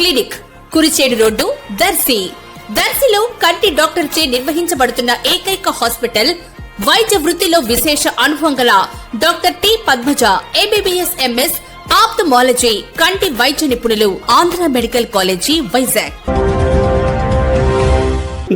Clinic, Kurichedu road, Darsi. దర్శిలో కంటి doctor చే నిర్వహించబడుతున్న ఏకైక హాస్పిటల్. వైద్య వృత్తిలో విశేష అనుభవం గల doctor T Padmaja, MBBS MS, ophthalmology, కంటి వైద్య నిపుణులు, ఆంధ్ర మెడికల్ కాలేజీ, వైజాగ్.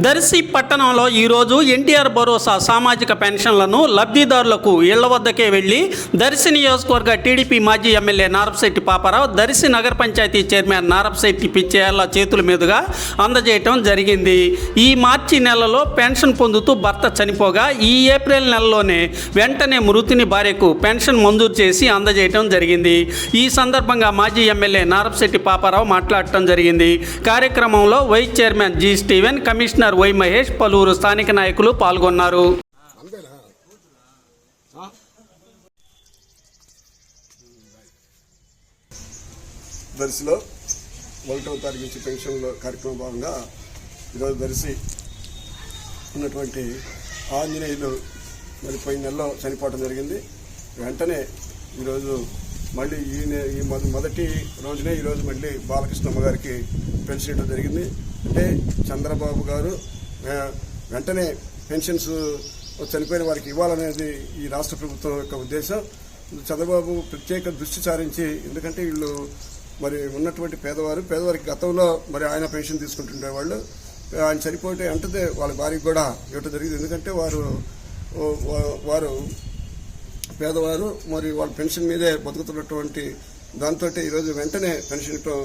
దర్శి పట్టణంలో ఈరోజు ఎన్టీఆర్ భరోసా సామాజిక పెన్షన్లను లబ్ధిదారులకు ఇళ్ల వద్దకే వెళ్లి దర్శి నియోజకవర్గ టీడీపీ మాజీ ఎమ్మెల్యే నారపశెట్టి పాపారావు, దర్శి నగర పంచాయతీ చైర్మన్ నారపశెట్టి పిచ్చేళ్ల చేతుల మీదుగా అందజేయటం జరిగింది. ఈ మార్చి నెలలో పెన్షన్ పొందుతూ భర్త చనిపోగా ఈ ఏప్రిల్ నెలలోనే వెంటనే మృతుని భార్యకు పెన్షన్ మంజూరు చేసి అందజేయటం జరిగింది. ఈ సందర్భంగా మాజీ ఎమ్మెల్యే నారపశెట్టి పాపారావు మాట్లాడటం జరిగింది. కార్యక్రమంలో vice chairman G Steven, commissioner Y Mahesh, పలువురు స్థానిక నాయకులు పాల్గొన్నారు. దర్శిలో 1వ తారీఖు నుంచి పెన్షన్ల కార్యక్రమం భాగంగా ఈరోజు దర్శి ఉన్నటువంటి ఆంజనేయులు మరి పోయిన నెలలో చనిపోవడం జరిగింది. వెంటనే ఈరోజు మళ్ళీ ఈ మొదటి రోజునే ఈరోజు మళ్ళీ బాలకృష్ణమ్మ గారికి పెన్షన్ ఇవ్వడం జరిగింది. అంటే చంద్రబాబు గారు వెంటనే పెన్షన్స్ చనిపోయిన వారికి ఇవ్వాలనేది ఈ రాష్ట్ర ప్రభుత్వం యొక్క ఉద్దేశం. చంద్రబాబు ప్రత్యేక దృష్టి సారించి, ఎందుకంటే వీళ్ళు మరి ఉన్నటువంటి పేదవారికి గతంలో మరి ఆయన పెన్షన్ తీసుకుంటుండేవాళ్ళు. ఆయన చనిపోతే అంటే వాళ్ళ భార్యకు కూడా ఇవ్వటం జరిగింది. ఎందుకంటే వారు పేదవారు, మరి వాళ్ళ పెన్షన్ మీదే బతుకుతున్నటువంటి దాంతో ఈరోజు వెంటనే పెన్షన్ ఇవ్వటం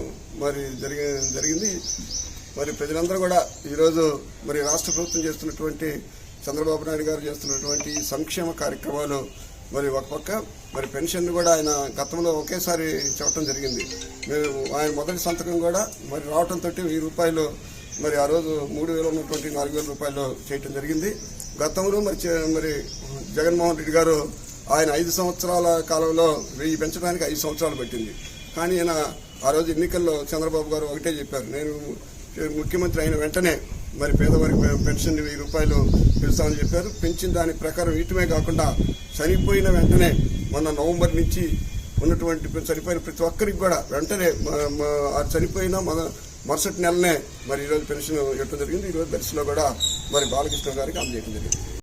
మరి జరిగింది. మరి ప్రజలందరూ కూడా ఈరోజు మరి రాష్ట్ర ప్రభుత్వం చేస్తున్నటువంటి చంద్రబాబు నాయుడు గారు చేస్తున్నటువంటి సంక్షేమ కార్యక్రమాలు మరి ఒక పక్క, మరి పెన్షన్ కూడా ఆయన గతంలో ఒకేసారి చెప్పడం జరిగింది. ఆయన మొదటి సంతకం కూడా మరి రావడంతో 1000 రూపాయలు మరి ఆ రోజు 3000 ఉన్నటువంటి 4000 రూపాయలు చేయటం జరిగింది. గతంలో మరి జగన్మోహన్ రెడ్డి గారు ఆయన 5 సంవత్సరాల కాలంలో 1000 పెంచడానికి 5 సంవత్సరాలు పట్టింది. కానీ ఆయన ఆ రోజు ఎన్నికల్లో చంద్రబాబు గారు ఒకటే చెప్పారు, నేను ముఖ్యమంత్రి అయిన వెంటనే మరి పేదవారికి పెన్షన్ 1000 రూపాయలు పెంచుతామని చెప్పారు. పెంచిన దాని ప్రకారం ఇటుమే కాకుండా చనిపోయిన వెంటనే మొన్న నవంబర్ నుంచి ఉన్నటువంటి చనిపోయిన ప్రతి ఒక్కరికి కూడా వెంటనే చనిపోయిన మరుసటి నెలనే మరి ఈరోజు పెన్షన్ ఇవ్వడం జరిగింది. ఈరోజు దర్శిలో కూడా మరి బాలకృష్ణ గారికి అందజేయడం జరిగింది.